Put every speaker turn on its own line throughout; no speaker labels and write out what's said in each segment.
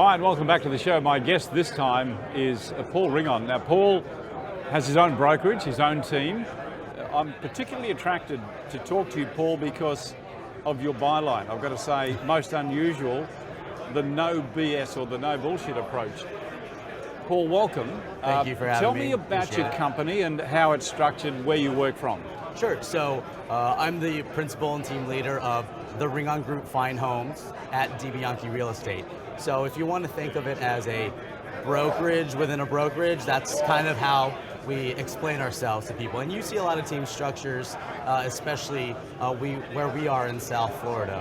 Hi and welcome back to the show. My guest this time is Paul Ringon. Now Paul has his own brokerage, his own team. I'm particularly attracted to talk to you, Paul, because of your byline. I've got to say, most unusual, the no BS or the no bullshit approach. Paul, welcome.
Thank you for having me.
Tell me about your company and how it's structured, where you work from.
Sure, so I'm the principal and team leader of the Ringon Group Fine Homes at DiBianchi Real Estate. So if you want to think of it as a brokerage within a brokerage, that's kind of how we explain ourselves to people. And you see a lot of team structures, especially where we are in South Florida.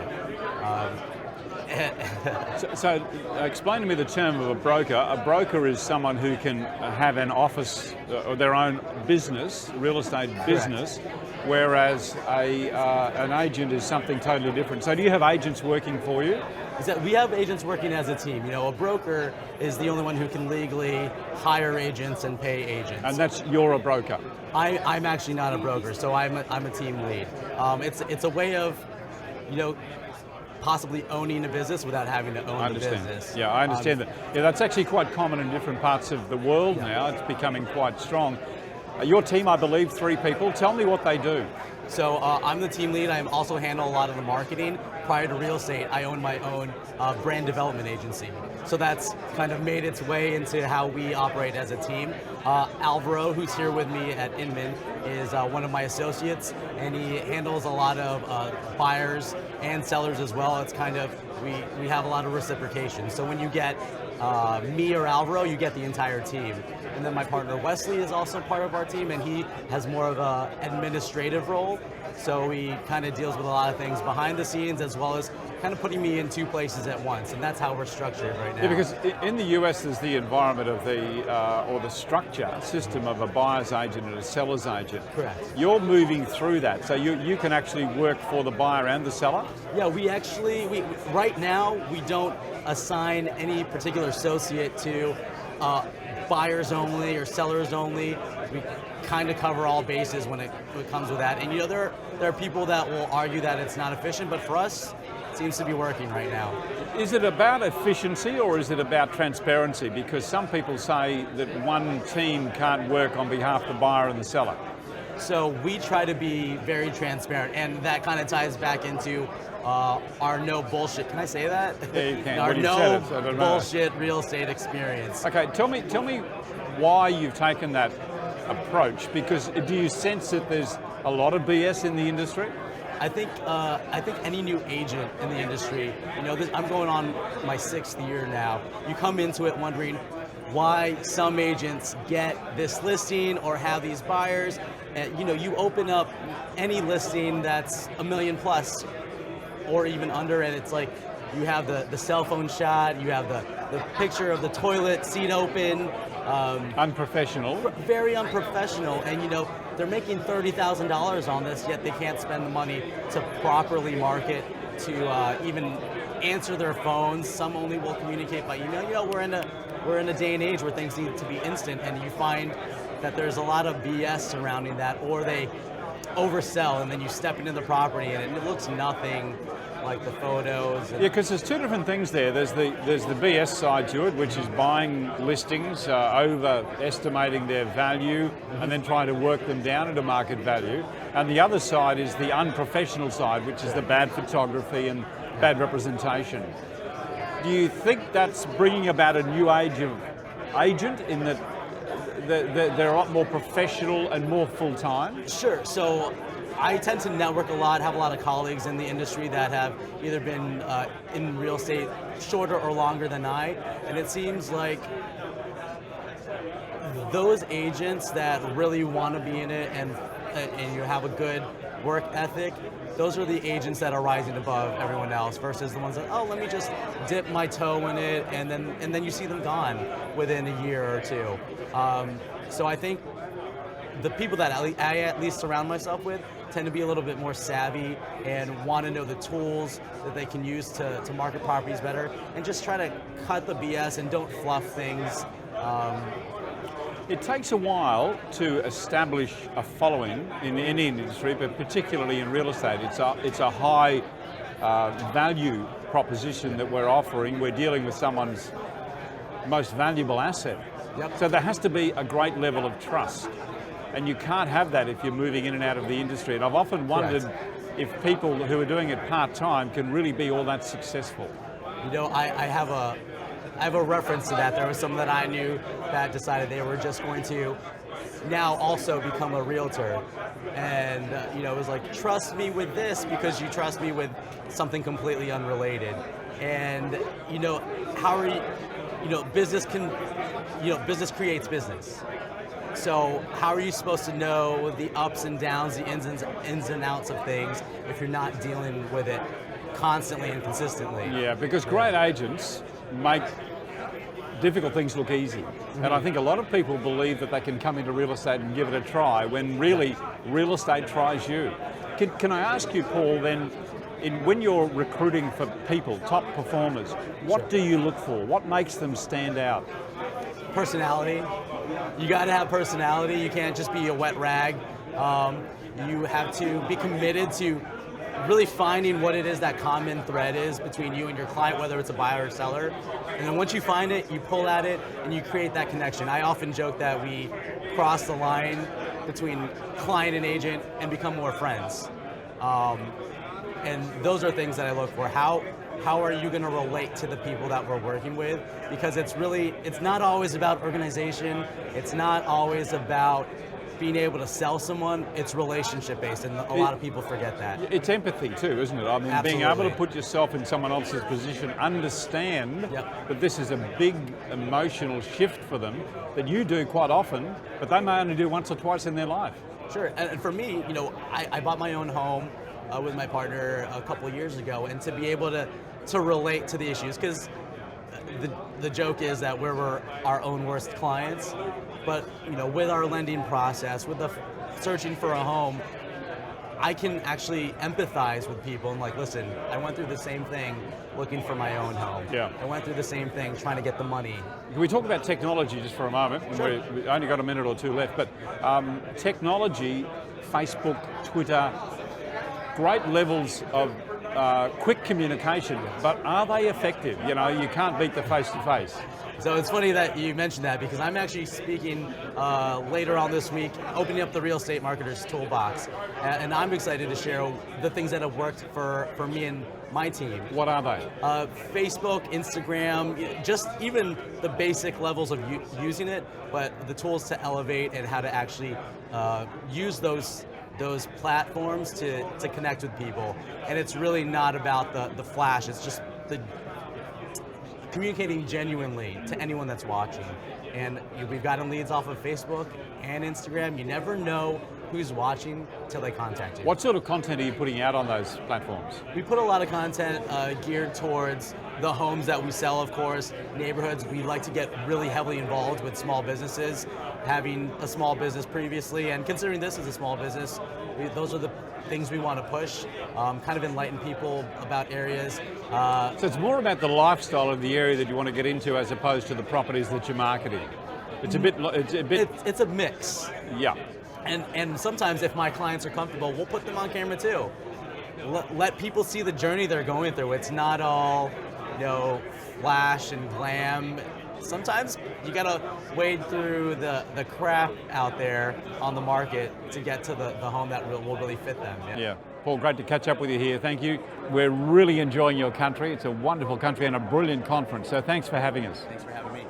So explain to me the term of a broker. A broker is someone who can have an office or their own business, real estate business, whereas an agent is something totally different. So do you have agents working for you?
Is that we have agents working as a team. You know, a broker is the only one who can legally hire agents and pay agents.
And you're a broker?
I'm actually not a broker, so I'm a team lead. It's a way of, you know, possibly owning a business without having to own the business.
Yeah, I understand that. Yeah, that's actually quite common in different parts of the world now. It's becoming quite strong. Your team, I believe, 3 people. Tell me what they do.
So I'm the team lead. I also handle a lot of the marketing. Prior to real estate, I own my own brand development agency. So that's kind of made its way into how we operate as a team. Alvaro, who's here with me at Inman, is one of my associates, and he handles a lot of buyers and sellers as well. It's kind of, we have a lot of reciprocation. So when you get me or Alvaro, you get the entire team. And then my partner Wesley is also part of our team, and he has more of an administrative role. So he kind of deals with a lot of things behind the scenes, as well as kind of putting me in 2 places at once, and that's how we're structured right now.
Yeah, because in the US there's the environment of the structure system of a buyer's agent and a seller's agent.
Correct.
You're moving through that, so you can actually work for the buyer and the seller?
Yeah, we right now we don't assign any particular associate to buyers only or sellers only. We kind of cover all bases when it comes with that. And you know, there are people that will argue that it's not efficient, but for us, it seems to be working right now.
Is it about efficiency or is it about transparency? Because some people say that one team can't work on behalf of the buyer and the seller.
So we try to be very transparent, and that kind of ties back into our no bullshit. Can I say that?
Yeah, you can.
Our
no
bullshit real estate experience.
Okay, tell me why you've taken that approach, because do you sense that there's a lot of BS in the industry?
I think any new agent in the industry, you know, I'm going on my 6th year now. You come into it wondering why some agents get this listing or have these buyers. And, you know, you open up any listing that's $1 million plus or even under, and it's like you have the cell phone shot, you have the picture of the toilet seat open.
Unprofessional.
Very unprofessional, and you know, they're making $30,000 on this, yet they can't spend the money to properly market, to even answer their phones. Some only will communicate by email. You know, we're in a day and age where things need to be instant, and you find that there's a lot of BS surrounding that, or they oversell, and then you step into the property and it looks nothing like the photos.
Yeah, because there's 2 different things there. There's the BS side to it, which is buying listings, overestimating their value, and then trying to work them down into market value. And the other side is the unprofessional side, which is the bad photography and bad representation. Do you think that's bringing about a new age of agent in that they're a lot more professional and more full-time?
Sure. So I tend to network a lot, have a lot of colleagues in the industry that have either been in real estate shorter or longer than I, and it seems like those agents that really want to be in it and you have a good work ethic, those are the agents that are rising above everyone else versus the ones that, oh, let me just dip my toe in it, and then you see them gone within a year or 2. So I think the people that I at least surround myself with tend to be a little bit more savvy and want to know the tools that they can use to market properties better, and just try to cut the BS and don't fluff things.
It takes a while to establish a following in any industry, but particularly in real estate. It's a high value proposition that we're offering. We're dealing with someone's most valuable asset.
Yep.
So there has to be a great level of trust. And you can't have that if you're moving in and out of the industry. And I've often wondered if people who are doing it part-time can really be all that successful.
You know, I have a reference to that. There was someone that I knew that decided they were just going to now also become a realtor. And you know, it was like, trust me with this because you trust me with something completely unrelated. And you know, how are you, you know, business creates business. So how are you supposed to know the ups and downs, the ins and outs of things if you're not dealing with it constantly and consistently?
Yeah, because great agents make difficult things look easy. And I think a lot of people believe that they can come into real estate and give it a try when really real estate tries you. Can I ask you, Paul, then, when you're recruiting for people, top performers, what do you look for? What makes them stand out?
Personality. You got to have personality. You can't just be a wet rag. You have to be committed to really finding what it is that common thread is between you and your client, whether it's a buyer or seller. And then once you find it, you pull at it and you create that connection. I often joke that we cross the line between client and agent and become more friends. And those are things that I look for. How are you going to relate to the people that we're working with? Because it's not always about organization. It's not always about being able to sell someone. It's relationship based, and a lot of people forget that.
It's empathy too, isn't it? I mean,
Absolutely.
being able to put yourself in someone else's position, understand that this is a big emotional shift for them that you do quite often, but they may only do once or twice in their life.
Sure, and for me, you know, I bought my own home with my partner a couple of years ago, and to be able to relate to the issues, because the joke is that we're our own worst clients, but you know, with our lending process, with the searching for a home, I can actually empathize with people and like, listen, I went through the same thing looking for my own home.
Yeah.
I went through the same thing trying to get the money.
Can we talk about technology just for a moment?
Sure.
We've only got a minute or two left, but technology, Facebook, Twitter, great levels of quick communication, but are they effective? You know, you can't beat the face-to-face.
So it's funny that you mentioned that because I'm actually speaking later on this week, opening up the Real Estate Marketers Toolbox, and I'm excited to share the things that have worked for me and my team.
What are they?
Facebook, Instagram, just even the basic levels of using it, but the tools to elevate and how to actually use those platforms to connect with people. And it's really not about the flash, it's just the communicating genuinely to anyone that's watching. And we've gotten leads off of Facebook and Instagram. You never know who's watching till they contact you.
What sort of content are you putting out on those platforms?
We put a lot of content geared towards the homes that we sell, of course, neighborhoods. We like to get really heavily involved with small businesses, having a small business previously, and considering this as a small business, those are the things we want to push, kind of enlighten people about areas.
So it's more about the lifestyle of the area that you want to get into as opposed to the properties that you're marketing. It's a bit.
It's a mix.
Yeah.
And sometimes if my clients are comfortable, we'll put them on camera too. Let people see the journey they're going through. It's not all, you know, flash and glam. Sometimes you gotta wade through the crap out there on the market to get to the home that will really fit them.
Yeah. Paul, great to catch up with you here. Thank you. We're really enjoying your country. It's a wonderful country and a brilliant conference. So thanks for having us.
Thanks for having me.